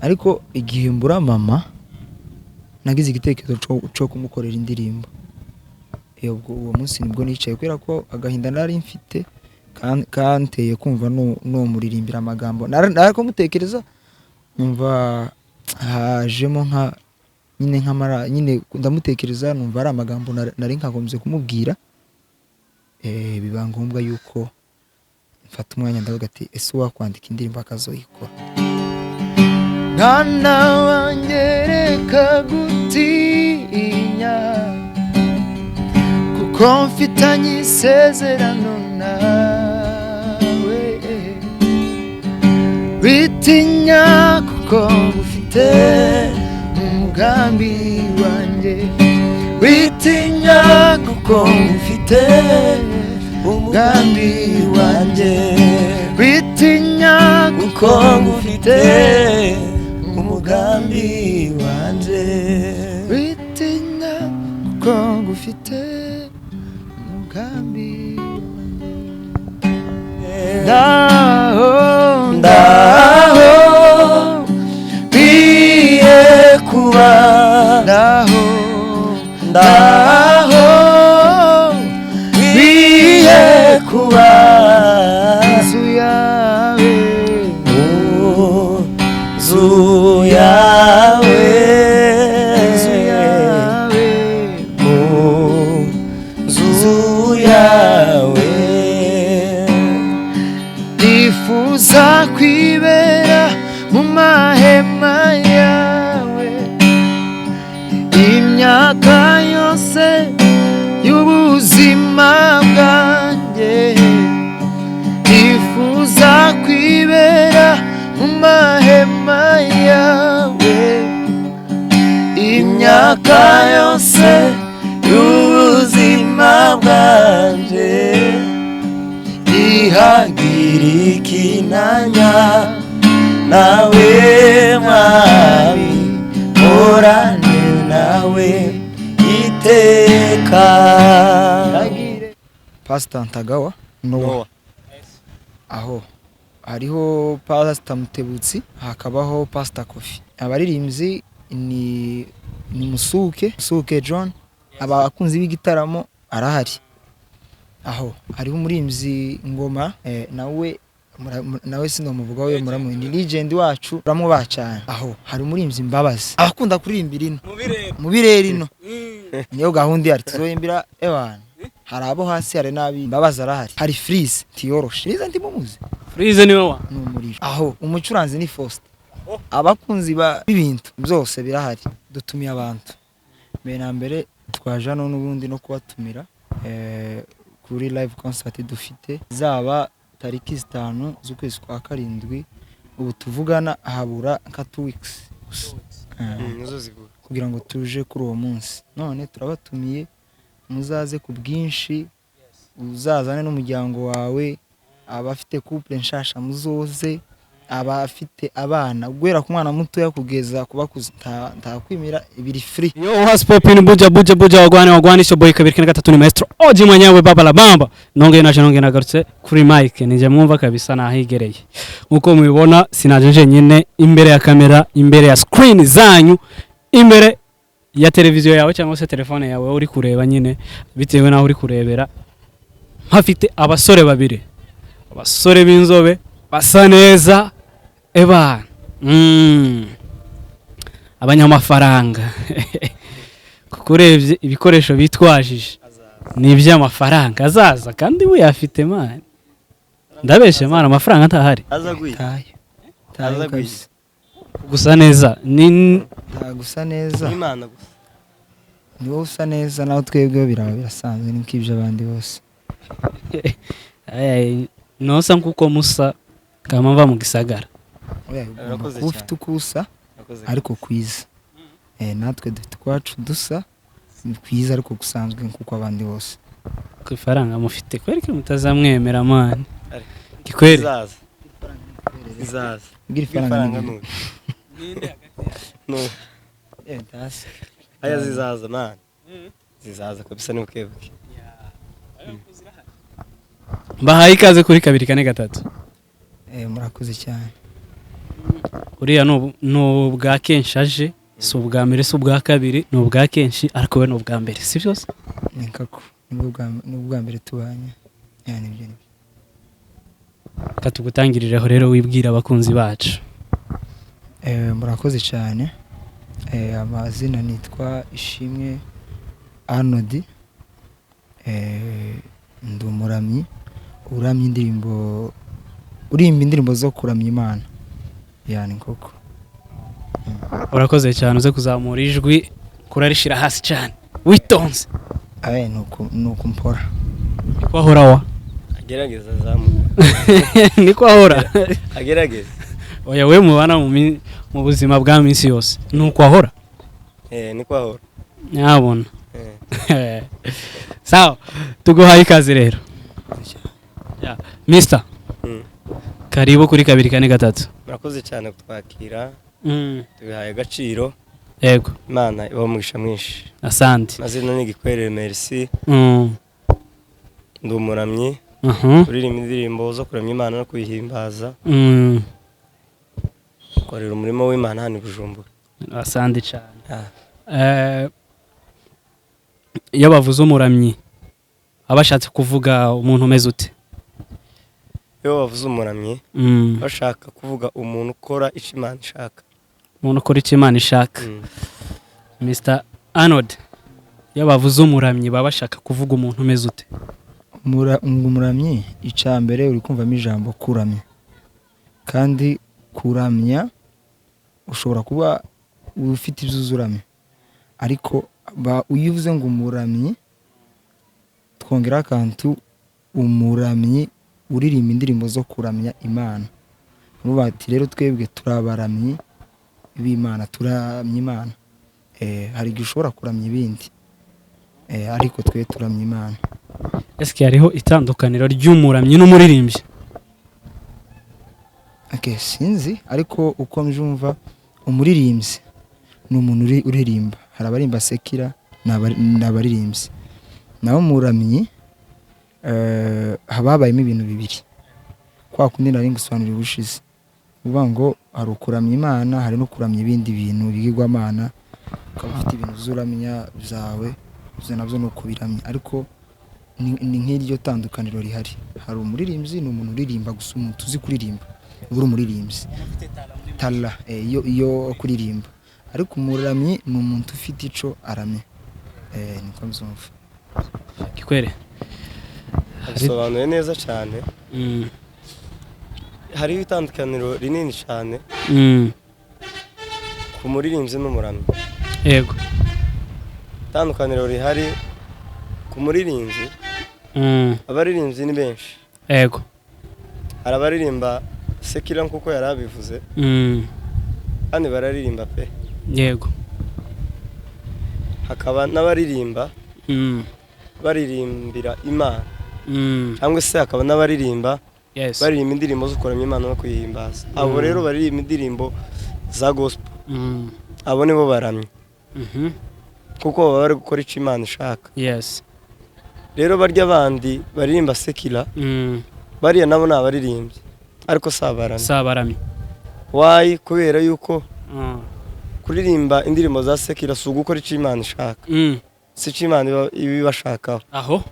ariko igihe mbura mama nagize igitekerezo cyo kumukorera indirimbo. Ubwo uwo munsi nibwo nicaye kubera ko agahinda nari mfite kanteye kumva no muririmbira amagambo nariko mutekereza numva hajemo nyine ndamutekereza numva ari amagambo nari nkagombye kumubwira. Biba ngombwa yuko mfata umwanya ndavuga ati ese wakwandika indirimbo akazoyikora. Mwana wanjye reka gutinya kuko mfitanye isezerano nawe, witinya kuko ufite umugambi wanjye, witinya kuko ufite umugambi wanjye, witinya kuko ufite umugambi wanjye, witinya kuko ufite umugambi ndaho biye kuba ndaho biye kuba inzu yawe nifuza kwibera mu mahema yawe imyaka yose y'ubuzima bwanjye, nifuza kwibera mu mahema yawe imyaka yose y'ubuzima bwanjye, ihagira ikinanya nawe mwami, morane nawe iteka. Pastor Ntagawa Noah, aho hariho Pastor Mutebutsi, hakabaho Pastor Kofi. Abaririmbyi ni Musuke John, abakunzi b'igitaramo arahari. Aho hariho umurimbyi Ngoma, nawe sinomuvugaho yo muramuye, ni legend wacu uramubaha cyane. Aho hari umurimbyi Mbabazi abakunda kuririmbira ino mu birere ino niyo gahunda yari tuzoyimbira ewana. Hari abo hasi hari nabi Mbabazi arahari, hari Freeze tiyoroshe niza ndimumuze Freeze niwe wa numuriro. Aho umucuranzi ni Faustin, abakunzi b'ibintu byose birahari. Dutumiye abantu mbere na mbere twajano n'ubundi no kubatumira kuri live concert dufite zaba tariki 5 z'ukwezi kwa karindwi. Ubu tuvugana habura nka 2 weeks kugira ngo tuje kuri uwo munsi. None turabatumiye muzaze ku bwinshi, uzazane n'umuryango wawe, abafite couple nshasha muzoze, abafite abana guhera ku mwana muto kugeza kubakuza ntakwimira ibiri free. Yo what's poppin buja wagwanisha boy kabiri kene gatatu ni maestro oji mwanyawe baba la bamba nonge nagarutse kuri mic nije mwumva kabisa nahigereye uko mubibona sinaje nyine imbere ya kamera, imbere ya screen zanyu, imbere ya televiziyo yawe cyangwa se telefone yawe uri kureba nyine bitewe naho uri kurebera. Hafite abasore babiri, abasore b'inzobe basa neza abanyamafaranga kukurebye ibikoresho bitwajije ni iby'amafaranga azaza kandi we yafite man. Ndabeshe man amafaranga ntahari gusa neza ni gusa neza Imana gusa niwo usa neza, naho twebwe birasanzwe n'ikibyo abandi bose. Nosa nkuko musa kama mva mu gisagara ufite ukusa ariko kwiza. Natwe dufite kwacu dusa kwiza ariko gusanzwe nkuko abandi bose. Ku faranga mufite kwereke mutazamwemera man gikwere izaza gira faranga no das aya zizaza man zizaza kabisa ni ukebuke. Bahaye ikaze kuri kabiri kane gatatu. Murakoze cyane. uriya n'ubwa kenshi aje si ubwa mbere si ubwa kabiri n'ubwa kenshi ariko we n'ubwa mbere si byose nikako n'ubwa mbere tubanye yani ibyo ni katugutangiriraho rero wibwira abakunzi bacu. Murakoze cyane. Amazina nitwa Ishimwe Arnold. Ndi umuramyi uramya indirimbo zo kuramya Imana yani koko. Urakoze cyane uze kuzamura ijwi kurarishira hasi cyane witonze. Nuko mpora niko ahora wa agerageza zamuka niko ahora agerageza oya we mubana mu buzima bwa minsi yose nuko ahora niko ahora nyabona sawa tuguhaye ikaze rero Mr. Karibu kuri 2 murakoze cyane kutwakira tubihaye agaciro yego Imana ibamugisha mwinshi asante mazina ni Gikwerere Merci ndi umuramyi uririmba indirimbo zo kuramya Imana no kuyihimbaza korera umurimo w'Imana hano Bujumbura asante cyane iyo bavuze umuramyi abashatse kuvuga umuntu umeze ute iyo bavuze umuramyi bashaka kuvuga umuntu ukora icyo Imana ishaka umuntu ukora icyo Imana ishaka Mr. Arnold iyo bavuze umuramyi baba bashaka kuvuga umuntu umeze ute umuramyi icambere uri kumvamo ijambo kuramya kandi kuramya ushobora kuba ufite ibyuzuramye ariko uyivuze ngo umuramyi twongera akantu umuramyi uririmba indirimbo zo kuramya Imana nuba ati rero twebwe turabaramyi b'Imana turamya Imana hari gishobora kuramya ibindi ariko twe turamya Imana. Eske hariho itandukaniro ry'umuramyi n'umuririmbyi? Sinzi ariko uko mjumva umuririmbyi ni umuntu uririmba hari abarimba sekira n'abaririmbyi naho umuramyi hababayemo ibintu bibiri kwa kundi nari ngusobanurira ubushize uvuga ngo hari ukuramya Imana hari no kuramya ibindi bintu bigirwamana ukaba ufite ibintu zuramya byawe byo nabyo no kubiramya ariko ni nk'iryo tandukaniro rihari hari umuririmbyi ni umuntu uririmba gusa umuntu uzi kuririmba uri umuririmbyi tala iyo kuririmba ariko umuramyi ni umuntu ufite ico aramye niko mzumva Gikwere bisobanuye neza cyane hari itandukaniro rinini cyane ku muririmbyi n'umuramyi yego itandukaniro rihari ku muririmbyi abaririmbyi ni benshi yego hari abaririmba sekira nkuko yarabivuze kandi bararirimba pe yego hakaba n'abaririmba baririmbira Imana cyangwa se hakaba n'abaririmba baririmba indirimbo zo kuramya Imana no kuyihimbaza abo rero baririmba indirimbo za gospel abo nibo baramye kuko baba bari gukora icyo Imana ishaka rero barya abandi baririmba sekira bariya nabo ni abaririmbyi ariko sabaramye wayi kubera yuko kuririmba indirimbo za sekira si ugukora icyo Imana ishaka si icyo Imana ibibashakaho aho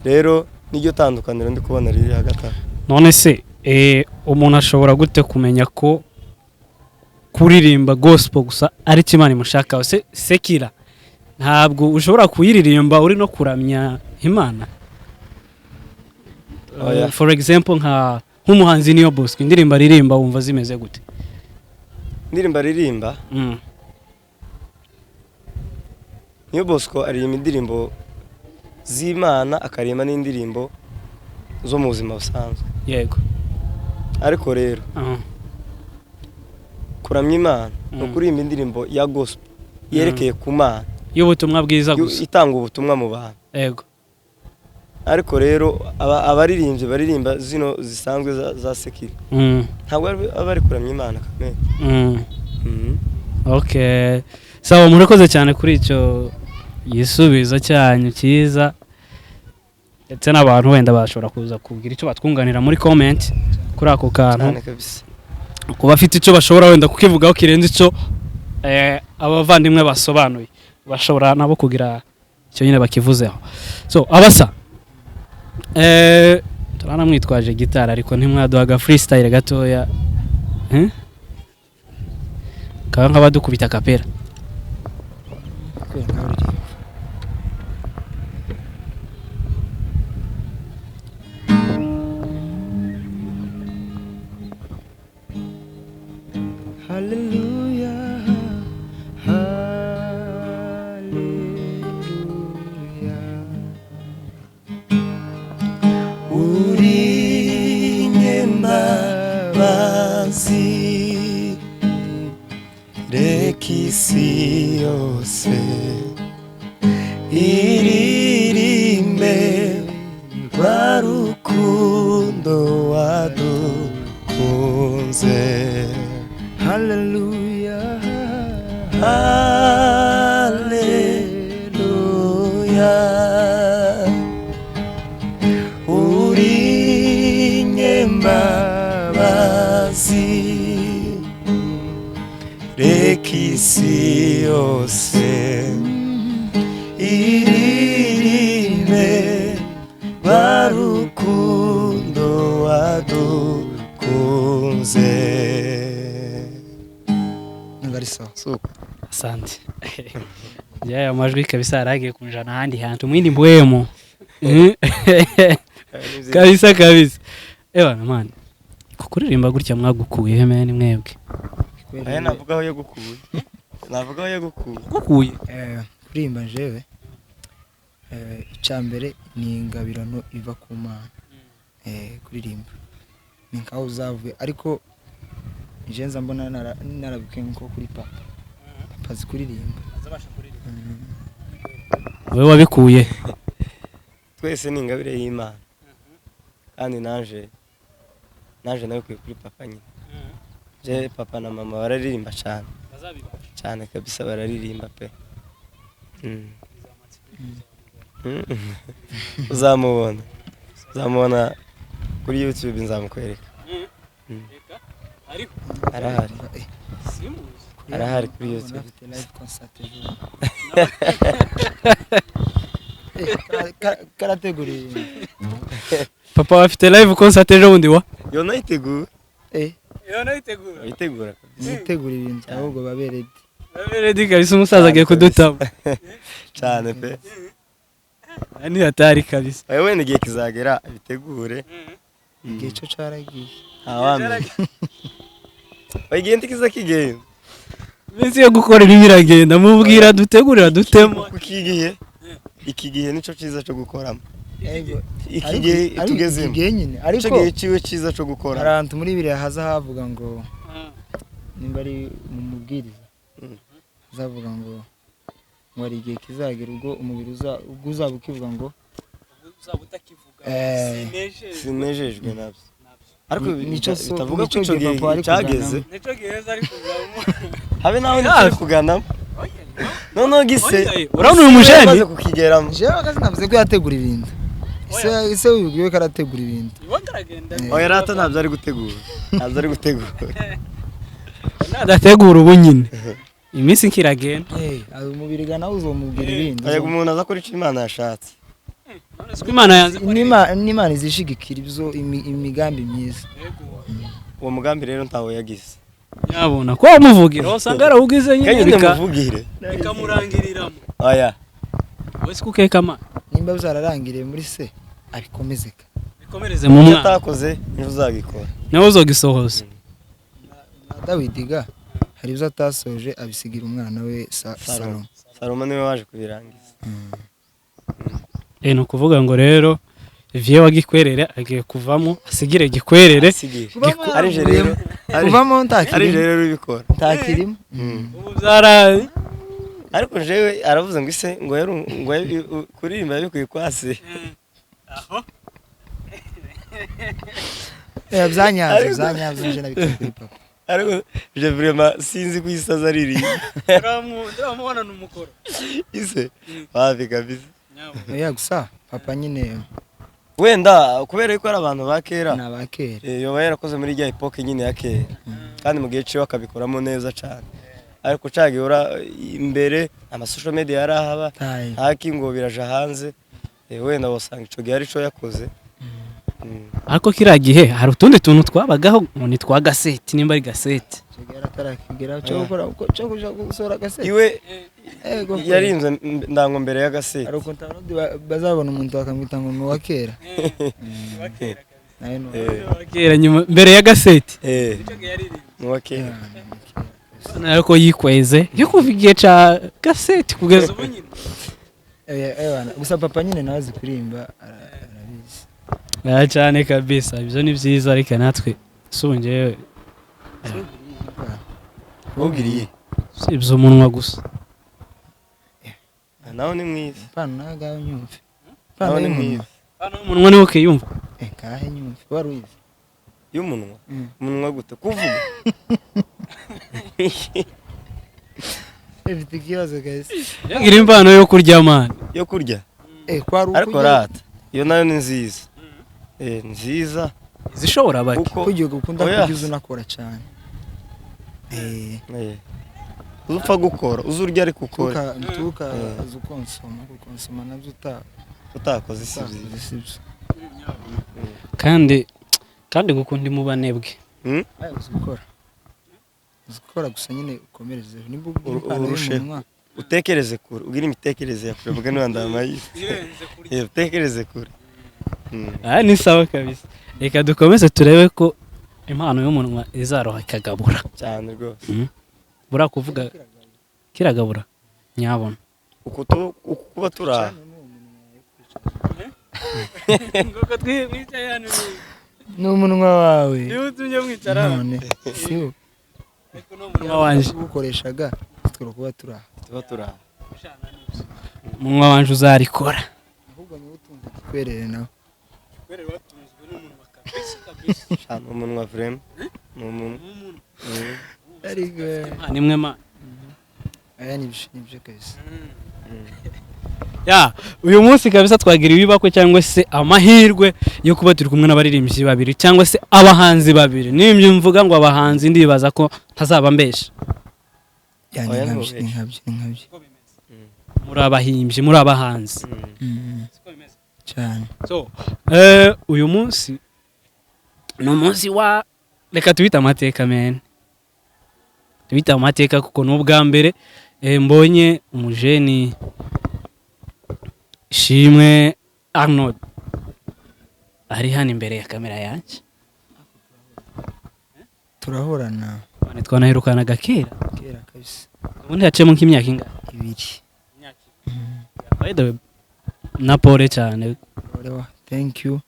rero niryo tandukaniro ndi kubona riri hagati none se umuntu ashobora gute kumenya ko kuririmba gospel gusa ari cyo Imana imushakaho se sekira ntabwo ushobora kuyiririmba uri no kuramya Imana for example nk'umuhanzi Niyo Bosco indirimbo aririmba wumva zimeze gute indirimbo aririmba Niyo Bosco aririmba indirimbo z'Imana akaririmba n'indirimbo zo mu buzima busanzwe yego ariko rero kuramya Imana no kuririmba indirimbo ya gospel yerekeye ku Mana y'ubutumwa bwiza gusa itanga ubutumwa mu bantu yego ariko rero abaririmbyi baririmba zino zisanzwe za sekira ntabwo bari kuramya Imana kamere okay sawa murakoze cyane kuri icyo yisubizo cyanyu cyiza ndetse n'abantu wenda bashobora kuza kubwira icyo batwunganira muri comment kuri ako kantu kuba afite icyo bashobora wenda kukivugaho kirenze icyo abavandimwe basobanuye bashobora nabo kugira icyo nyine bakivuzeho. So abasa turanamwitwaje gitari ariko ntimwaduhaga freestyle gatoya kaba nk'abadukubita kapera. Hallelujah, hallelujah. Uri nyembabazi, reka isi yose iririmbe rwa rukundo wadukunze. Hallelujah, hallelujah. Uri nyembabazi, reka isi yose iririmbe rwa rukundo wadukunze. Asante. Ya amajwi kabisa yaragiye kunjana handi hantu mwindi mbwemo. Kabisa. Ewa man. Kukuririmba gutya mwagukuye hemene mwebwe. Aya navugaho yo gukuye. Navugaho yo gukuye. Gukuye. Kurimba jewe. Icambere ni ingabirano iva ku Mana. Kuririmba. Ni nkaho uzavuye ariko njenza mbona narabuke nko kuri papa azi kuririmba azabasha kuririmba. Wewe wabikuye? Twese ni ingabire y'Imana kandi naje nawe kuri papa nyine. Je papa na mama bararirimba cyane kabisa, bararirimba pe. uzamubona kuri YouTube, nzamukwereka. Arahari kuri YouTube. Karateguriye. Papa bafite live concert ejo bundi wa? Yo nayitegura. Yitegura kabisa. Yitegura ibintu ahubwo baberedi. Baberedi kabisa, umusaza agiye kudutaba. Cyane pe. Ani hatari kabisa. Wewe n'igihe kizagera bitegure. Igihe cyo caragiye. Awame. Wigende kizakigenda. Minsi yo gukorera ibiragenda mubwira dutegurira dutemo. Kukigiye. Iki gihe nico ciza cyo gukoramo. Iki gihe tugezemo. Ariko gihe ciwe ciza cyo gukora. Arantu muri bire haza havuga ngo nimba ari mu mubwiriza. Zavuga ngo ari igihe kizagera ubwo umubiri uzabukivuga ngo uzabutakivuga. Sinejejwe nabyo. Ariko nico bitavuga ko ico gihe cyageze. Nico gihe ari kugamo. Habe naho ni kuganamo. No gise. Urabona uyu mujeni maze kukigeramo. Je akazi navuze ko yategura ibintu. Ise ubwiwe karategura ibintu. Oya rata ntabyo ari gutegura. Ntabyo ari gutegura. Nadategura ubu nyine. Iminsi nkiragenda. Umubiri gana uzomubwira ibindi. Aya umuntu aza kuri Imana yashatse. Imana yanze. N'Imana izishigikira ibyo imigambi myiza. Uwo mugambi rero ntawo yagize. Yabona ko umuvugira usanga arahugize nyine bikamurangiriramo. Oya. Wese kukeka ma. Nimba bizararangiriye muri se abikomezeka. Bikomereze mu mwana. Utakoze ntuzagikora. Nawe uzogisohoza. Dawidiga hari ibyo atasoje abisigira umwana we Salomo niwe waje kubirangiza. No kuvuga ngo rero Vie wagikwerere agiye kuvamo asigire gikwerere ari je rero kuvamo ntakiri ari je rero bikora ntakirimo ubu zara ariko jewe aravuze ngo ise ngo kuririmba yabikuye kwase aho zanyazo nje nabikuri papa ariko je vraiment sinzi kuyisaza riri ndamubona numukoro ise bavi kabisa gusa papa nyine wenda kubera yuko ari abantu ba kera ni abakera yoba yarakoze muri rya epoke nyine ya kera kandi mu gihe ciwe akabikoramo neza cyane ariko cagihora imbere amasocial media yarahaba haki ngo biraja hanze wenda wasanga ico gihe arico yakoze ariko kiriya gihe hari utundi tuntu twabagaho ngo ni twa gaseti nimba ari gaseti cyo kuja gusora gaseti iwe yarinze ndango mbere ya gaseti ari uko ntabwo bazabona umuntu bakamwita ngo ni uwa kera kera nyuma mbere ya gaseti ni uwa kera ariko yikweze yo kuva igihe ca gaseti kugeza ubu nyine gusa papa nyine nawe azi kuririmba cyane kabisa ibyo ni byiza ariko natwe sungewe ubwiriye ibyo umunwa gusa nawe ni mwiza pana nagawe nyumve nawe ni mwiza umunwa niwo kiyumva kahe nyumve wari uyizi y'umunwa umunwa gute kuvuga ifite ikibazo guys ngira impano yo kurya man yo kurya kwari ariko rata iyo nayo ni nziza nziza zishobora baki kugiye gukunda kugize unakora cyane uzupfa gukora uzurya ariko ukora ntuka azukonsoma nabyo utakoze sibyo kandi gukunda imubanebwe uzikora gusa nyine ukomereze nimba urusheho utekereze kure ugira imitekerereze ya kure vuga n'andamayi utekereze kure ni sawa kabisa reka dukomeze turebe ko impano y'umunwa izaroha ikagabura cyane rwose bura kuvuga kiragabura nyabona kuba turaha ngoko twicaye hano n'umunwa wawe iyo tujye mwicara none siwo ariko n'umunwa wanje ukoreshaga tworo kuba turaha umunwa wanje uzarikora ahubwo ni utunze kwerere nawe watunzwe n'umunwa kabisa cyane umunwa vraiment n'umuntu ariko nimwe ma aya nibyo kabisa uyu munsi kabisa twagira ibibakwe cyangwa se amahirwe yo kuba turi kumwe n'abaririmbyi babiri cyangwa se abahanzi babiri nimba mvuga ngo abahanzi ndibaza ko ntazaba mbesha ni nkabyo muri abahimbyi muri abahanzi cyane uyu munsi ni umunsi wa reka tubite amateka men tubite amateka kuko n'ubwa mbere mbonye umujeni Shimwe Arnold ari hano imbere ya kamera yanjye turahorana twanaherukanaga kera kabisa ubundi yaciyemo nk'imyaka ingahe 2 na pole cyane thank you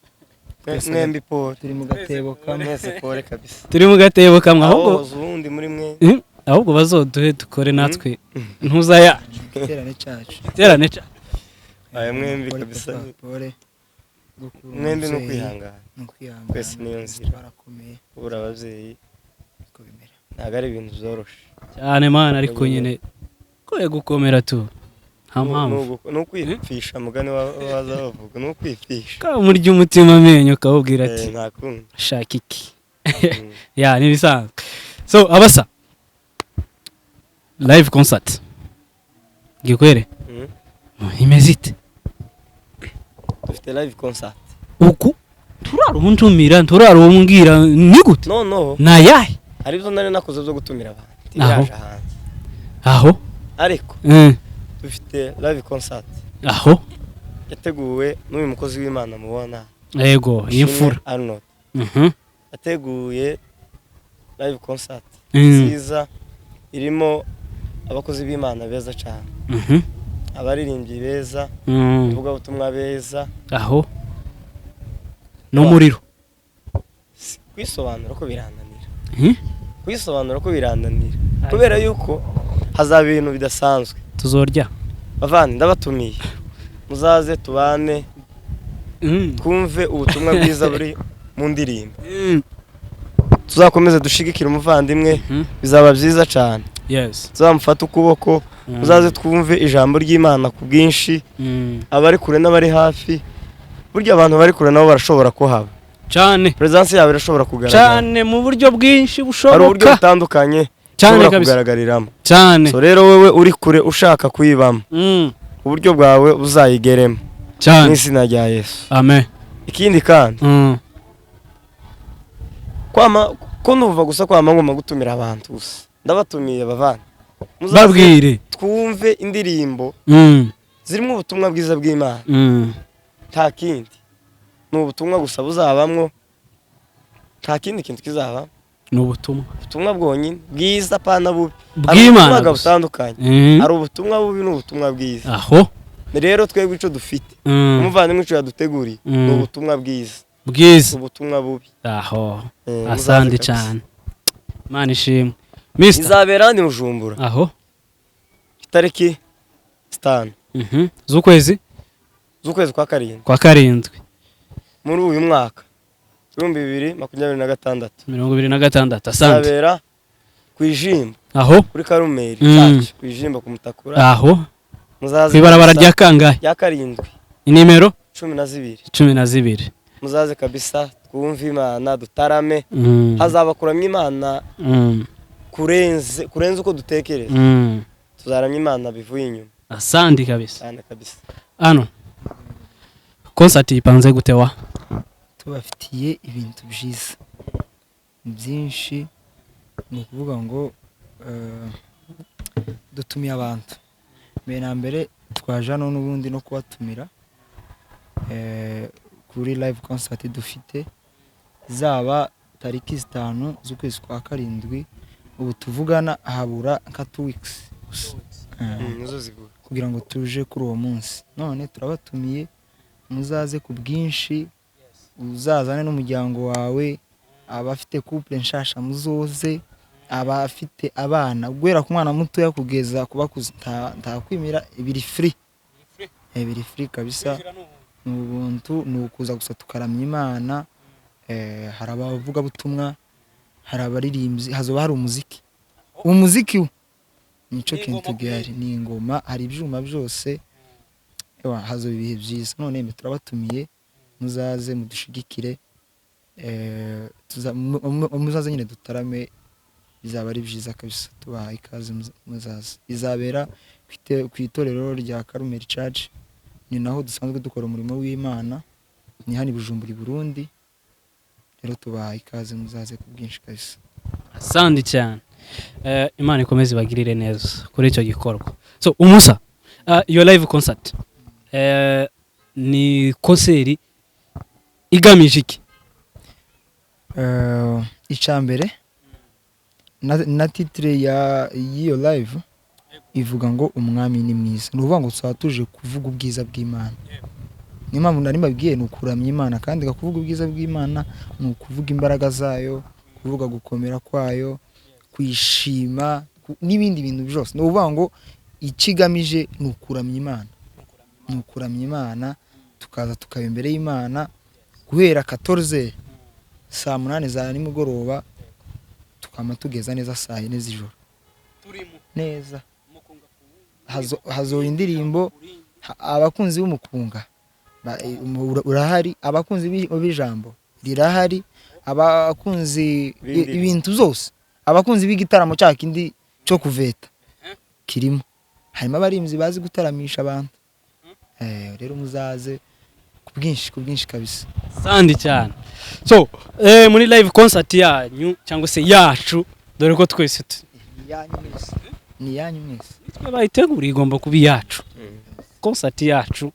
mwembi pole turi mu gatebo kamwe pole kabisa turi mu gatebo kamwe ahubwo uzundi muri mwe ahubwo bazoduhe dukore natwe ntuzaya terane cyacu aya mwembi kabisa pole mwembi no kwihangana twese niyo nzira barakomeye ubura abavyeyi ko bimera ntago ari ibintu byoroshe cyane mana ariko nyine koye gukomera tu nta mpamvu no kwifisha mugane waza bavuga no kwifisha ka murya umutima amenyo kawubwira ati ntakundi shaka iki nibisanzwe so abasa live concert gikwere imeze ite dufite live concert uku turaruntumira turarumbwira ni gute no nayahe ari byo nari nakoze byo gutumira abantu tiraje hanze aho ariko dufite live concert aho yateguwe n'uyu mukozi w'Imana mubona yego y'imfura Arnold yateguye live concert nziza irimo abakozi b'Imana beza cyane abaririmbyi beza uvuga ubutumwa beza aho no muriro kwisobanura ko birananira kubera yuko hazaba ibintu bidasanzwe tuzorya bavandi ndabatumiye muzaze tubane twumve ubutumwa bwiza buri mu ndirimbo tuzakomeze dushigikira umuvandimwe bizaba byiza cyane tuzamufata ukuboko muzaze twumve ijambo ry'Imana ku bwinshi abari kure n'abari hafi burya abantu bari kure nabo barashobora kuhaba cyane presence yawe irashobora kugaragara cyane mu buryo bwinshi hari uburyo bushoboka butandukanye cyane ushobora kabisa kugaragariramo cyane so rero wewe uri kure ushaka kuyibamo uburyo bwawe uzayigeremo cyane n'izina rya Yesu amen ikindi kandi ko nuva gusa kwama ngoma gutumira abantu gusa ndabatumiye bavana babwire twumve indirimbo zirimo ubutumwa bwiza bw'Imana nta kindi ni ubutumwa gusa buzabamwo nta kindi kintu kizaba ni ubutumwa bwonyine bwiza pana bubi bw'Imana butandukanye hari ubutumwa bubi n'ubutumwa bwiza aho rero twebwe ico dufite umuvandimwe ico yaduteguriye ni ubutumwa bwiza ubutumwa bubi aho asandi cyane Imana ishimwe Mr izabera ndi Bujumbura aho itariki 5 z'ukwezi kwa karindwi muri uyu mwaka 2026 asante izabera kwijimba aho kuri Karumeri cyacu kwijimba ku Mutakura aho muzaze kwibarabara rya kangahe ya karindwi inimero 12 muzaze kabisa twumve Imana dutarame hazaba kuramya Imana kurenze uko dutekereza tuzaramya Imana bivuye inyuma asante kabisa ano concert ipanze gutewa tubafitiye ibintu byiza byinshi ni ukuvuga ngo dutumiye abantu mbere na mbere twaje hano n'ubundi no kubatumira kuri live concert dufite zaba tariki 5 z'ukwezi kwa karindwi ubu tuvugana habura nka 2 weeks kugira ngo tuje kuri uwo munsi none turabatumiye muzaze ku bwinshi uzazane n'umuryango wawe abafite couple nshasha muzoze abafite abana guhera ku mwana muto yakugeza kubakuza ntakwimira ibiri free kabisa n'ubuntu nukuza gusa tukaramya Imana hari abavuga butumwa hari abaririmbyi hazoba hari umuziki nico kintu gihari ni ingoma hari ibyuma byose hazoba ibihe byiza none mbe turabatumiye muzaze mudushigikire muzaze nyine dutarame bizaba ari byiza kabisa tubaha ikaze muzaze izabera ku itorero rya Karumeri Church ni naho dusanzwe dukora umurimo w'Imana ni hani Bujumbura Burundi rero tubaha ikaze muzaze ku bwinshi kabisa asante cyane Imana ikomeze bagirire neza kuri icyo gikorwa so umusa your live concert ni konseri igamije iki icambere na titre y'iyo live ivuga ngo umwami ni mwiza nuvuga ngo twatuje kuvuga ubwiza bw'Imana ni mpamvu nari mbabwiye ni ukuramya Imana kandi gakuvuga ubwiza bw'Imana ni ukuvuga imbaraga zayo kuvuga gukomera kwayo kwishima n'ibindi bintu byose no uvuga ngo ikigamije ni ukuramya Imana tukaza tukaba imbere y'Imana guhera 14 saa 8 za nimugoroba tukama tugeza neza saa 4 z'ijoro neza hazo indirimbo abakunzi b'umukunga urahari abakunzi b'ijambo rirahari abakunzi ibintu zose abakunzi b'igitaramo cyakindi cyo kuveta kirimo harimo abarimzi bazi gutaramisha abantu rero muzaze ku bwinshi kabisa sandi cyane so muri live concert yanyu cyangwa se yacu dore ko twese ni yanyu mwese twe bayitegura igomba kuba yacu concert yacu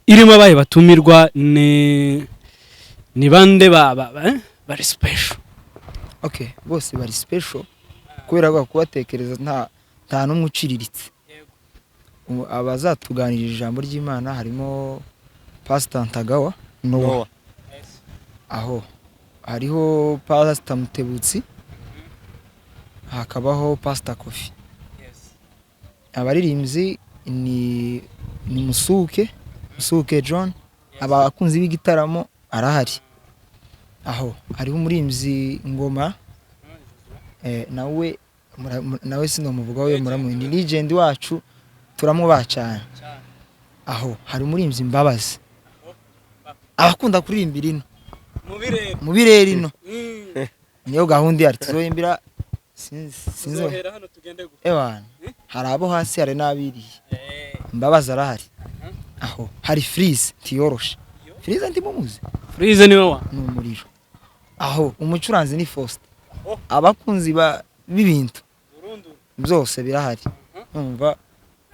irimo abaye batumirwa ni bande bari special okay bose bari special kubera ko kubatekereza nta numwe uciriritse abazatuganirira ijambo ry'Imana harimo Pastor Ntagawa Noah aho hariho Pastor Mutebutsi hakabaho Pastor Kofi abaririmbyi ni Musuke John abakunzi b'igitaramo arahari aho hariho umurimbyi ngoma nawe sino muvuga we muramu ni legend wacu turamwubaha cyane aho hari umurimbyi Imbabazi abakunda kuririmbira ino mu birere ino niyo gahunda yari tuzoyimbira sinzohera hano tugende gusa ewana hari abo hasi hari n'abiriye Imbabazi arahari aho hari Freeze tiyoroshe Freeze ndi mumuzi Freeze niwe wa n'umuriro aho umucuranzi ni Faustin abakunzi b'ibintu byose birahari umva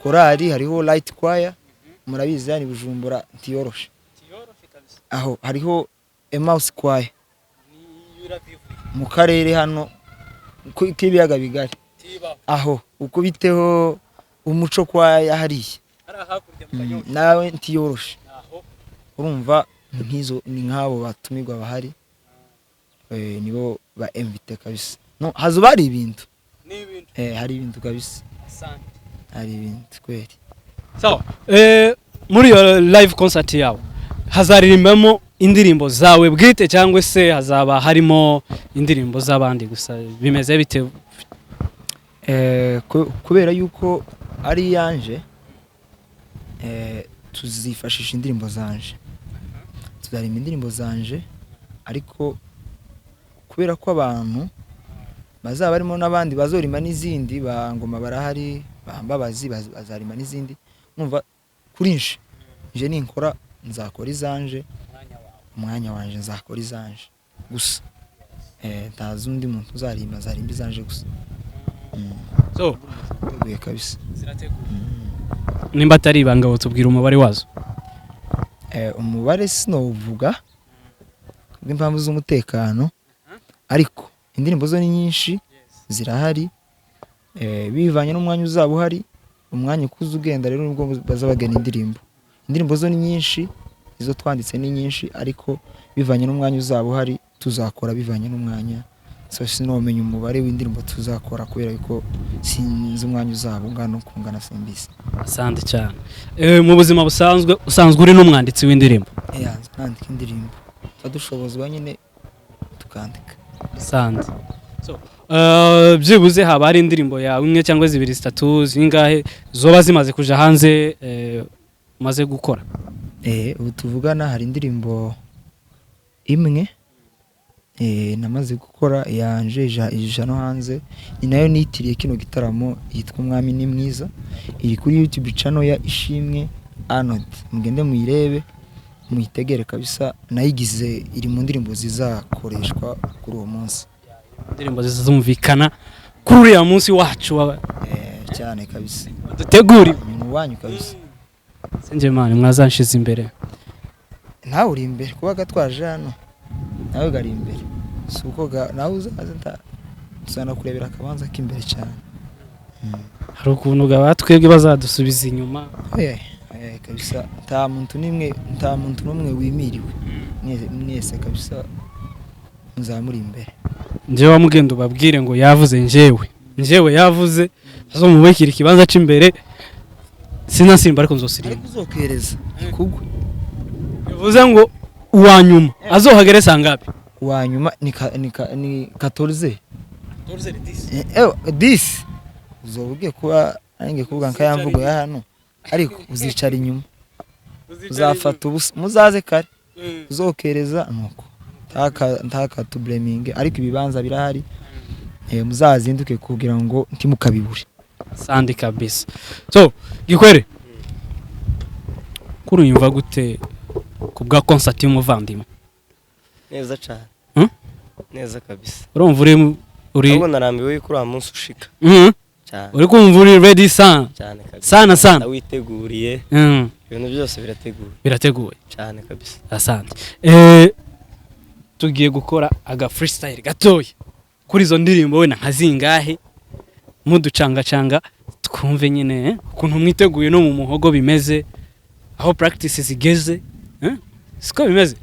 korali hariho Light Choir murabizi yani Bujumbura tiyoroshe aho hariho Emmaus Choir mu karere hano k'ibiyaga bigari aho ukubiteho umuco Choir hariye nawe tiyoroshe urumva nkizo ni nkabo batumirwa bahari nibo ba invite kabisa no hazo bari ibintu hari ibintu kabisa hari ibintu kweli so muri iyo live concert yawe hazaririmbamo indirimbo zawe bwite cyangwa se hazaba harimo indirimbo z'abandi gusa bimeze bite kubera yuko ari yanje tuzifashisha indirimbo zanje tuzarima indirimbo zanje ariko kubera ko abantu bazaba barimo n'abandi bazorima n'izindi ba Ngoma barahari ba Mbabazi bazarima n'izindi numva kurinje je ninkora nzakora izanje umwanya wanje nzakora izanje gusa ndazi undi muntu uzarimba izanje gusa so biye kabisa nimba atari ibanga tubwira umubare wazo umubare sinovuga bw'impamvu z'umutekano ariko indirimbo zo ni nyinshi zirahari bivanye n'umwanya uzaba uhari umwanya ukuze ugenda rero nibwo bazabagena indirimbo zo ni nyinshi izo twanditse ni nyinshi ariko bivanye n'umwanya uzaba uhari tuzakora bivanye n'umwanya so sinomenya umubare w'indirimbo tuzakora kubera yuko sinzi umwanya uzaba ungana kungana simbisi asante cyane mu buzima usanzwe uri n'umwanditsi w'indirimbo nandika indirimbo tadushobozwa nyine tukandika asante so byibuze haba hari indirimbo yawe imwe cyangwa zibiri zitatu zingahe zoba zimaze kuja hanze umaze gukora ubu tuvugana hari indirimbo imwe namaze gukora yanje ija no hanze ni nayo nitiriye kino gitaramo yitwa Umwami ni mwiza iri kuri YouTube channel ya Ishimwe Arnold mugende muyirebe muyitegere kabisa nayigize iri mu ndirimbo zizakoreshwa kuri uwo munsi indirimbo zizumvikana kuri uriya munsi wacu cyane kabisa duteguri mu wanyu kabisa sinje mani mwazanshize imbere nawe uri imbere kuba gatwaje hano nawe gari imbere suko nawe uzaza tuzana kurebera akabanza k'imbere cyane hari ukuntu gabatwebwe bazadusubiza inyuma kabisa nta muntu n'umwe wimiriwe mwese kabisa nzamuri imbere njyewe wamugenda ubabwire ngo yavuze njyewe yavuze azomubekira ikibanza c'imbere sinasimba ariko nzosirimba ariko uzokereza kugwe bivuze ngo uwanyuma azohagere sangapi uwanyuma ni 14 10 uzobugiye kuba ange kuvuga nka yamvugo ya hano ariko uzicara inyuma uzafata muzaze kare uzokereza nuko ntaka to blaming ariko ibibanza birahari muzazinduke kugira ngo ntimukabibure sandi kabisa so gikwere kuruyumva gute kubwa concert y'umuvandimwe neza cyane neza kabisa urumva uri ubwo narambiwe kuri amunsi ushika cyane uri kumva uri ready sana cyane kabisa sana witeguriye ibintu byose birateguwe cyane kabisa asante tugiye gukora aga freestyle gatoya kuri izo ndirimbo we nkazingahe muducanga twumve nyine ukuntu mwiteguye no mu muhogo bimeze aho practice zigeze siko bimeze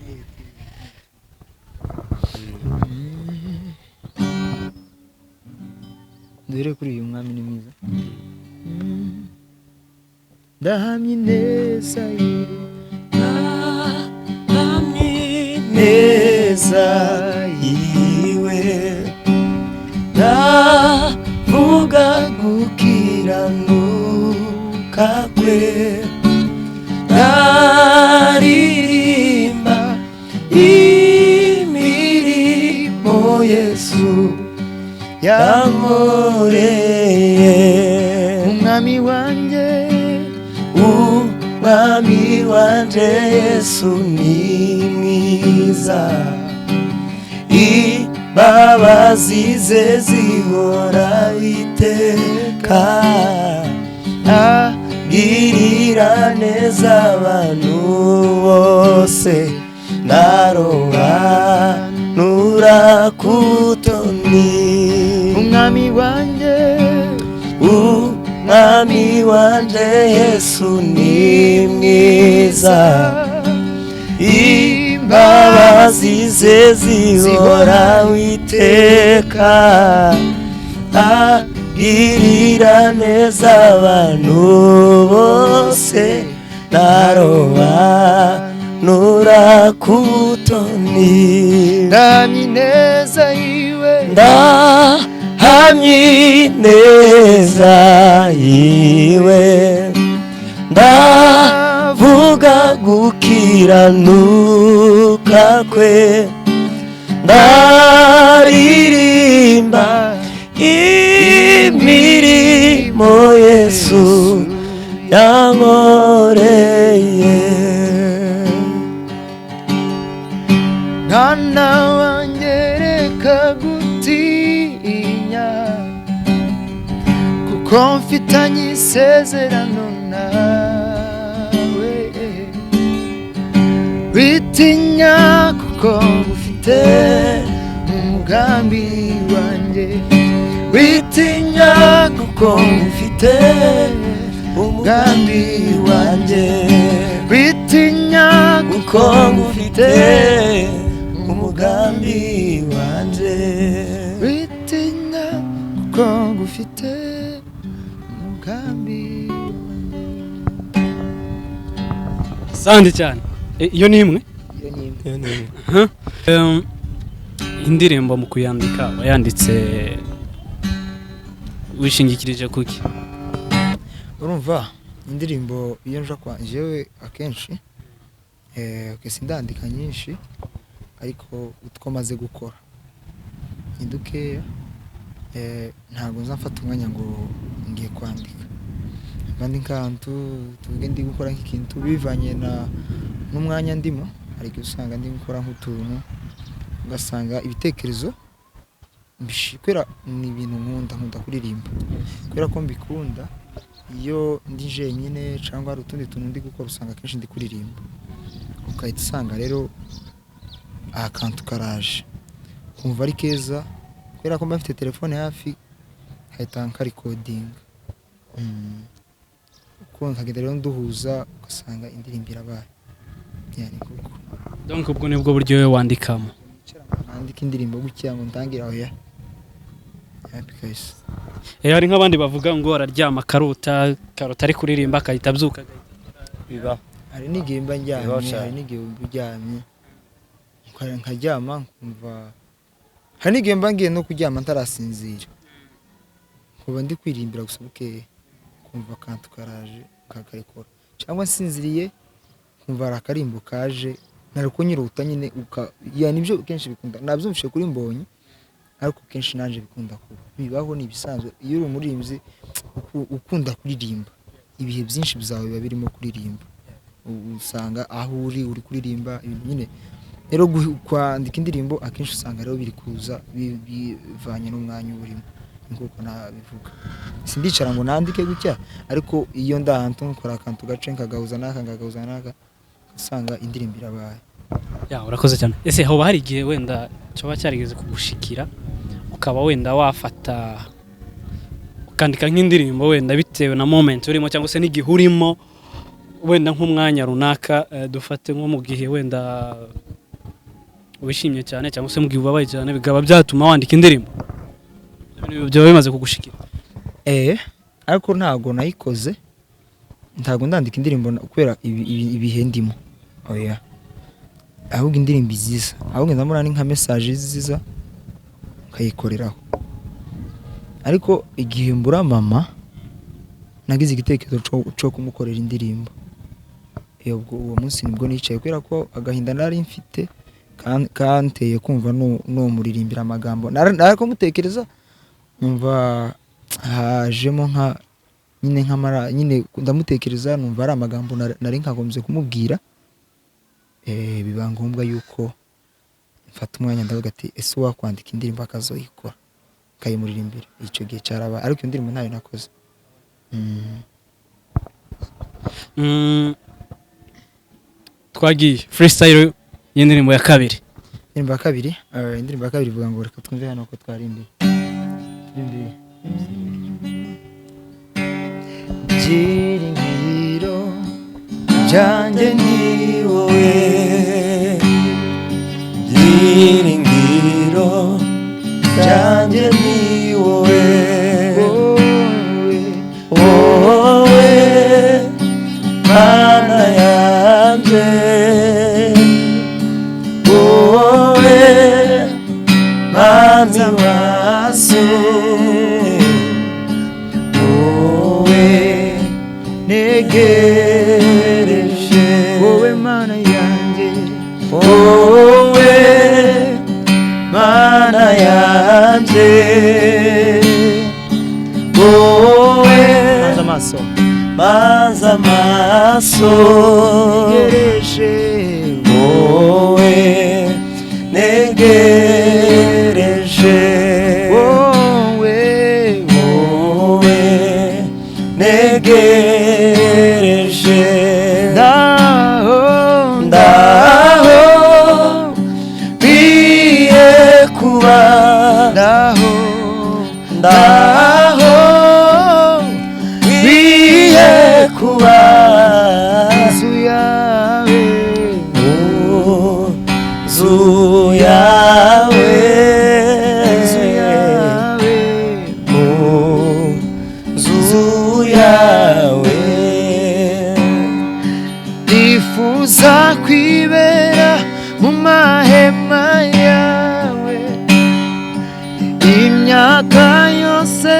dore kuri uyu mwami ni mwiza ndahamye neza yiwe ndavuga gukiranuka kwe yankoreye umwami wanje umwami wanje Yesu ni mwiza imbabazi ze zihora iteka agirira neza abantu bose narobanura kutoni umwami wanje umwami wanje Yesu ni mwiza imbabazi ze zihora witeka agirira neza abantu bose narobanura kutoni ndahamya ineza yiwe ndahamya ineza yiwe ndavuga gukiranuka kwe ndaririmba imirimo Yesu yankoreye mwana wanjye reka gutinya kuko mfitanye isezerano nawe witinya kuko ufite umugambi wanjye witinya kuko ufite umugambi wanjye witinya kuko ufite umugambi wanjye witinya kuko ufite umugambi wanjye. Asante cyane. Iyo ni imwe indirimbo mu kuyandika wayanditse wishingikirije kuki? Urumva indirimbo iyo nja kwa jewe akenshi sindandika nyinshi ariko utwo maze gukora induke ntago nza mfata umwanya ngo ngiye kwandika bandi kantu tuvuge ndi gukora nk'ikintu bivanye n'umwanya ndimo ariko usanga ndi gukora nk'utuntu ugasanga ibitekerezo mbishikira ni ibintu nkunda kuririmba kubera ko mbikunda iyo ndi jenyine cyangwa hari utundi tuntu ndi gukora usanga kenshi ndi kuririmba ukahita usanga rero akantu karaje kumva ari keza kubera ko mba mfite telefone hafi hahita nkarikodinga uko nkagenda rero nduhuza ugasanga indirimbo irabaye yani kuko donc ubwo nibwo buryo we wandikamo nandika indirimbo gutya ngo ndangira aho ya because hari nk'abandi bavuga ngo araryama karota ari kuririmba akahita abyuka biba hari n'igihe mba njyamye hari n'igihe uryamye nkaryama nkumva hari n'igihe mba ngiye no kuryama ntarasinzira kuba ndi kwirimbira gusa bukeye kumva akantu karaje kakarekora cyangwa nsinziriye kumva arakarimbo kaje nariko nyiruta nyine yani ibyo kenshi bikunda nabyumvishe kuri Mbonyi ariko kenshi nanje bikunda kuba bibaho ni bisanzwe iyo uri umuririmvyi ukunda kuririmba ibihe byinshi bizawe biba birimo kuririmba usanga aho uri kuririmba ibintu nyine rero kwandika indirimbo akenshi usanga rero biri kuza bivanye n'umwanya urimo nkuko nabivuga sindicara ngo nandike gutya ariko iyo ndahantu nkora akantu gace nkagahuza naka usanga indirimbo irabaye ya urakoze cyane ese hoba hari igihe wenda cyoba cyarigeze kugushikira ukaba wenda wafata ukandika nk'indirimbo wenda bitewe na moment urimo cyangwa se n'igihe urimo wenda nk'umwanya runaka dufate nko mu gihe wenda wishimye cyane cyangwa se mu gihe ubabaye cyane bigaba byatuma wandika indirimbo byo bimaze kugushikira ariko ntago nayikoze ntago ndandika indirimbo kubera ibihe ndimo oya ahubwo indirimbo iziza ahubwo ndamura ni nka message iziza kayikoreraho ariko igihe mbura mama nagize igitekerezo cyo kumukorera indirimbo uwo munsi nibwo nicaye kubera ko agahinda nari mfite kanteye kumva no muririmbira amagambo nariko mutekereza numva hajemo nka nyine nkamara nyine ndamutekereza numva ari amagambo nari nkagombye kumubwira biba ngombwa yuko mfata umwanya ndavuga ati ese wakwandika indirimbo akazoyikora kayimuririmbira icyo gihe cyaraba ariko indirimbo nayo nakoze twagiye freestyle y'indirimbo ya kabiri indirimbo ya kabiri ivuga ngo reka twumve hano ko twarimbiye byiringiro byanjye ni wowe byiringiro byanjye ni wowe wowe mana yanjye wowe mami wase wowe negereje wowe mana yanjye wowe mana yanjye wowe maza amaso negereje wowe negereje wowe negereje ndaho biye kuba ndaho biye kuba inzu yawe nifuza kwibera mu mahema yawe imyaka yose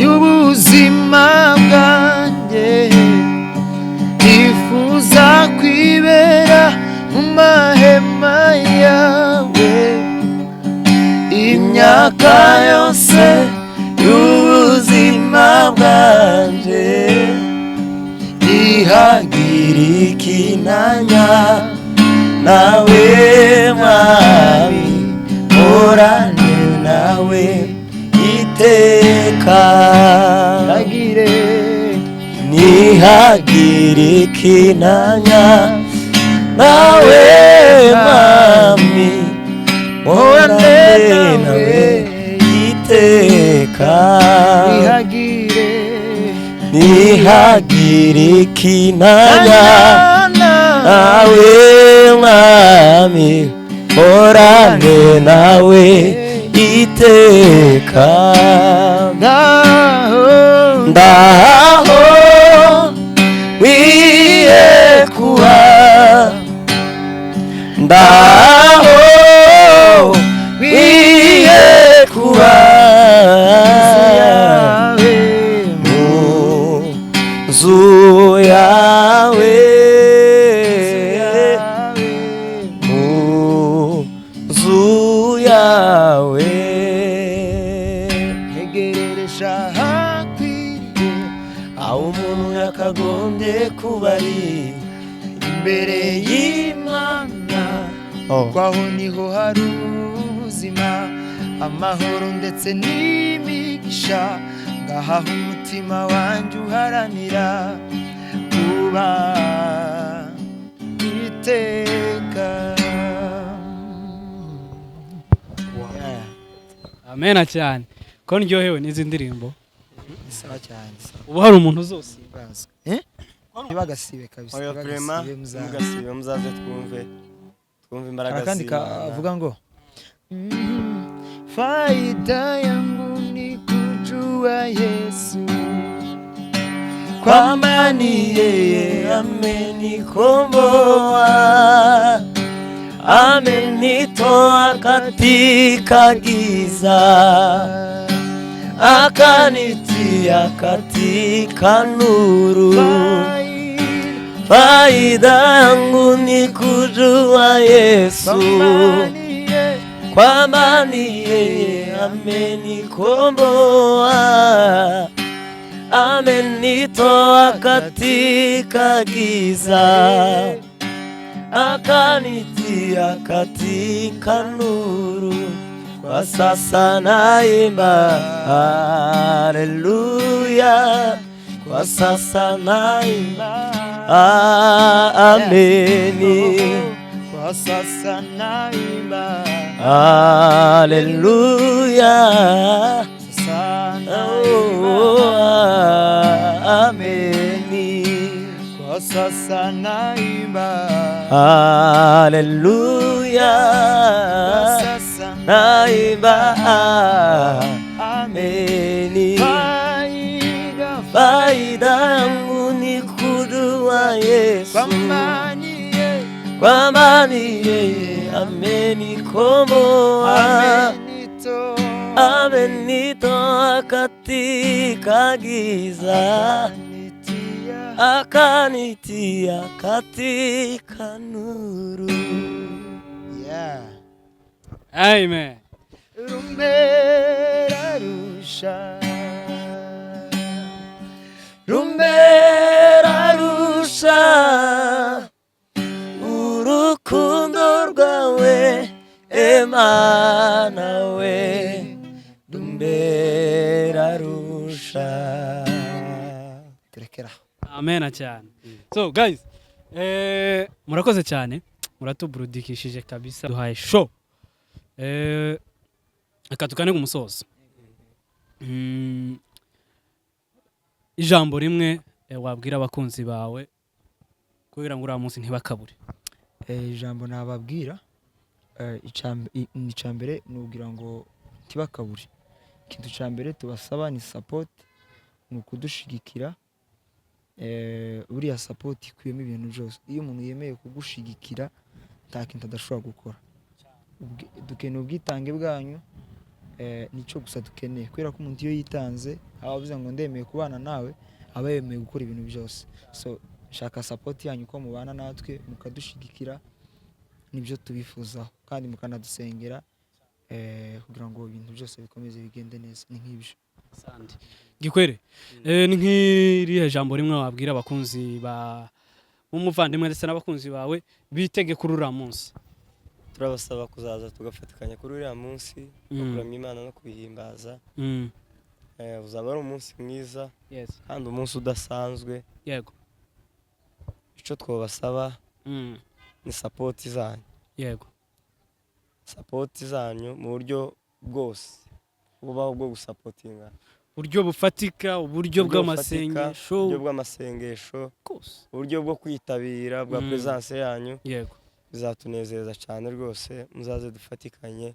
y'ubuzima bwanjye nifuza kwibera mu mahema yawe imyaka yose y'ubuzima bwanjye ihagira ikinanya nawe mwami mporane nawe iteka nihagire ikinanya nawe mwami mporane nawe iteka nihagire ikinanya nawe mwami mporane nawe iteka ndaho wiye kuba ndaho wiye kuba nzu yawe nzu yawe ntegereje ahakwiriye aho umuntu yakagombye kuba ari imbere y'Imana kwaho niho hari ubuzima amahoro ndetse n'imigisha ngahaho umutima wanjye uharanira kuba iteka. Amen cyane ko ndyohewe n'izi ndirimbo sawa cyane ubu hari umuntu uzose bagasibe kabisa bagasibe muzaze twumve imbaraga kandi kavuga ngo faida yangu ni kujua Yesu kwamba ni yeye amenikomboa amenitoa katika giza akanitia katika nuru faida yangu ni kujua Yesu kwamba ni yeye amenikomboa, amenitoa katika giza, akanitia katika nuru. Kwa sasa naimba haleluya, kwa sasa naimba ameni, kwa sasa naimba haleluya, sasa ameni, kwa sasa naimba haleluya, sasa naimba ameni. Faida yangu ni kujua Yesu, kwa maana yeye amenikomboa, amenitoa katika giza, akanitia katika nuru. Amen. Rumbera rusha, rumbera rusha, urukundo rwawe Imana we, rumbera rusha. turekera Amen cyane. So guys, murakoze cyane, muratuburudikishije kabisa, duhaye show. Akatukane ku musozo. Ijambo rimwe wabwira abakunzi bawe kugira ngo uriya munsi ntibakabure. ijambo nababwira icambere nugira ngo ntibakabure. Ikintu cambere tubasaba ni support, ni ukudushigikira. Buriya support ikuyemo ibintu byose. Iyo umuntu yemeye kugushigikira nta kintu adashobora gukora. Dukeneye ubwitange bwanyu, nicyo gusa dukeneye, kubera ko umuntu iyo yitanze abavuze ngo ndemeye kubana nawe aba yemeye gukora ibintu byose. So shaka support yanyu ko mubana natwe mukadushigikira, nibyo tubifuzaho, kandi mukanadusengera kugira ngo ibintu byose bikomeze bigende neza. Ni nk'ibyo. Sandi Gikwere, ni nk'irihe jambo rimwe wabwira abakunzi ba umuvandimwe ndetse n'abakunzi bawe bitege kuri uriya munsi? Turabasaba kuzaza tugafatikanya kuri uriya munsi, kuramya Imana no kubihimbaza. Uzaba ari umunsi mwiza kandi umunsi udasanzwe. Yego. Icyo twabasaba ni support zanyu. Yego. Support zanyu mu buryo bwose bubaho bwo gusapotinga, uburyo bufatika, uburyo bw'amasengesho, uburyo bw'amasengesho, uburyo bwo kwitabira bwa presence yanyu. Yego. Bizatunezeza cyane rwose. Muzaze dufatikanye,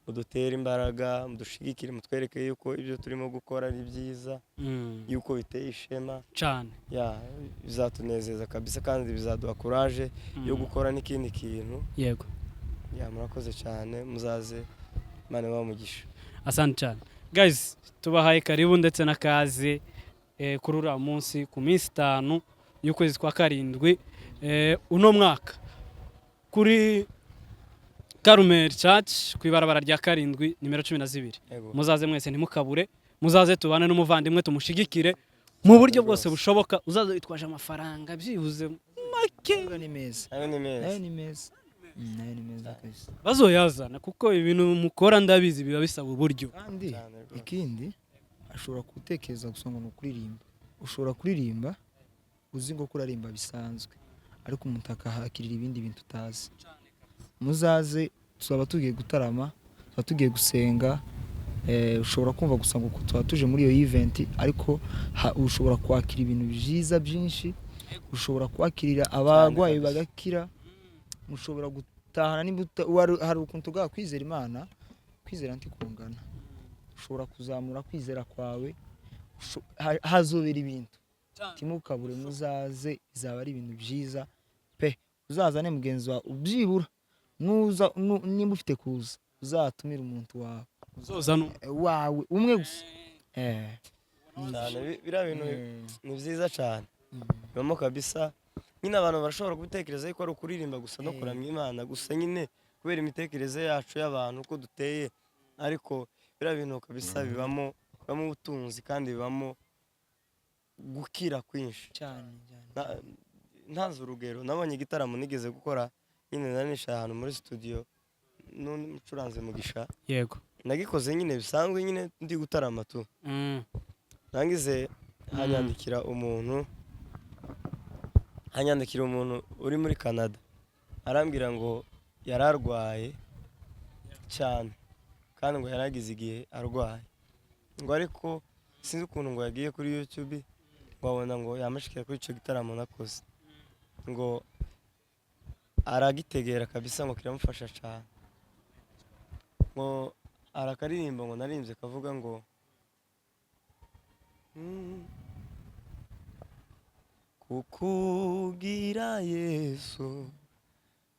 mudutere imbaraga, mudushigikire, mutwereke yuko ibyo turimo gukora ari byiza, yuko biteye ishema cyane. Bizatunezeza kabisa kandi bizaduha courage yo gukora n'ikindi kintu. Yego. Murakoze cyane, muzaze, Imana bamugisha. Asante cyane. Guys, tubahaye karibu ndetse nakaze kuri uriya munsi ku minsi 5 y'ukwezi kwa 7 uno mwaka kuri Carmel Church kwibarabara rya 7 nimero 12. Muzaze mwese ntimukabure, muzaze tubane n'umuvandimwe tumushigikire mu buryo bwose bushoboka. Uzaze witwaje amafaranga byibuze make. Ni meza. Ni meza. Ni meza kabisa. Bazoyazana kuko ibintu mukora ndabizi biba bisaba uburyo. Kandi ikindi ashobora gutekereza gusa ngo kuririmba. Ushobora kuririmba uzi ngo kuririmba bisanzwe, ariko umuntu akahakirira ibindi bintu utazi. Muzaze tuzaba tugiye gutarama, tuzaba tugiye gusenga. Ushobora kumva gusa ngo tuba tuje muri iyo event, ariko ushobora kwakira ibintu byiza byinshi. Ushobora kwakirira abagwayi bagakira. Mushobora gutahana hari ukuntu bwa kwizera Imana, kwizera ntikungana. Ushobora kuzamura kwizera kwawe, hazobera ibintu timukabure. Muzaze, izaba ari ibintu byiza pe. Uzazane mugenzi wawe ubyibura, nimba ufite kuza uzatumira umuntu wawe, uzozana wawe umwe gusa. Biriya bintu ni byiza cyane, bibamo kabisa. Nyine abantu barashobora gutekereza yuko ari ukuririmba gusa no kuramya Imana gusa, nyine kubera imitekerereze yacu y'abantu uko duteye, ariko biriya bintu kabisa bibamo ubutunzi kandi bibamo gukira kwinshi cyane. ntanze urugero nabonye igitaramo nigeze gukora nyine nanisha ahantu muri studio n'undi mucuranzi Mugisha yego nagikoze nyine bisanzwe nyine ndi gutarama tu nangize hanyandikira umuntu uri muri Canada arambwira ngo yararwaye cyane kandi ngo yaragize igihe arwaye ngo ariko sinzi ukuntu ngo yagiye kuri YouTube ngo abona ngo yamashikiye kuri icyo gitaramo nakoze ngo aragitegera kabisa ngo kiramufasha cyane ngo arakaririmba ngo narimbye kavuga ngo kukugira Yesu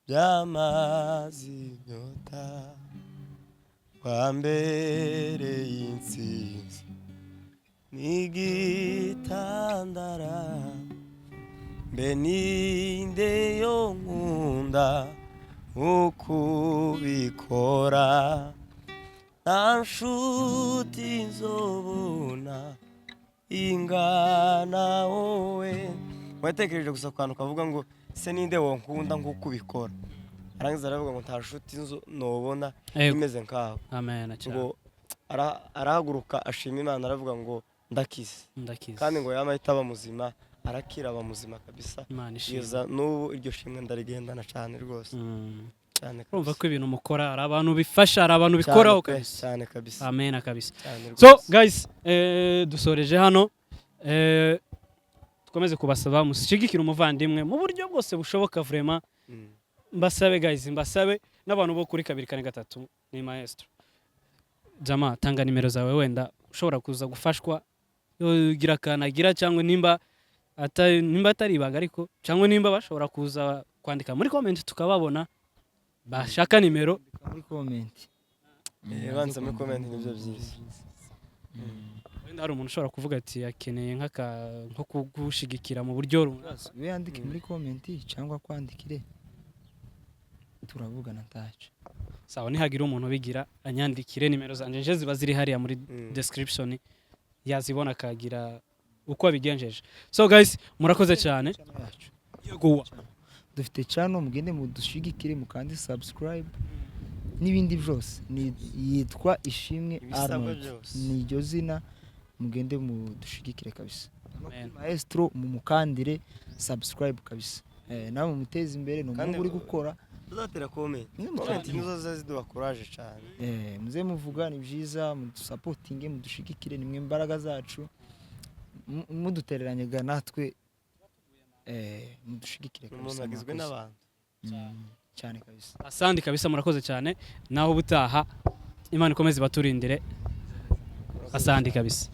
byamazi inyota wambereye intsinzi n'igitandara mbe ninde yo nkunda ukubikora nta nshuti nzobona ingana wowe watekereje gusa kantu kavuga ngo se ninde wo nkunda nk'uko ubikora arangiza aravuga ngo nta nshuti nobona imeze nkawe amen ngo arahaguruka ashima Imana aravuga ngo ndakize kandi ngo yamahita aba muzima arakira aba muzima kabisa yeza n'ubu iryo shimwe ndarigendana cyane rwose cyane urumva ko ibintu mukora ari abantu bifasha ari abantu bikoraho kabisa cyane kabisa amen kabisa so guys dusoreje hano dukomeze kubasaba mushyigikira umuvandimwe mu buryo bwose bushoboka vraiment mbasabe guys mbasabe n'abantu bo kuri 2 ni Maestro Jama tanga nimero zawe wenda ushobora kuza gufashwa yogira kanagira cyangwa nimba atari ibanga ariko cyangwa nimba bashobora kuza kwandika muri comment tukababona bashaka nimero muri comment banza muri comment nibyo byiza wenda hari umuntu ushobora kuvuga ati akeneye nko kugushigikira mu buryo runaka we yandike muri comment cyangwa kwandikire turavugana tacu sawa nihagira umuntu bigira anyandikire nimero zanje nje ziba ziri hariya muri description yazibona kagira uko abigenjeje so guys murakoze cyane yego dufite channel mugende mudushigikire mukandi subscribe n'ibindi byose ni yitwa Ishimwe Arnold ni iryo zina mugende mudushigikire kabisa Maestro mu mukandire subscribe kabisa nawe muteze imbere no muri uri gukora tuzatera comment nizo zaziduha courage cyane muze muvuga ni byiza mudusupportinge mudushigikire nimwe imbaraga zacu mudutereranye ga natwe mudushigikire kabisa umuntu agizwe n'abantu cyane kabisa asandi kabisa murakoze cyane naho butaha Imana ikomeze baturindire asandi kabisa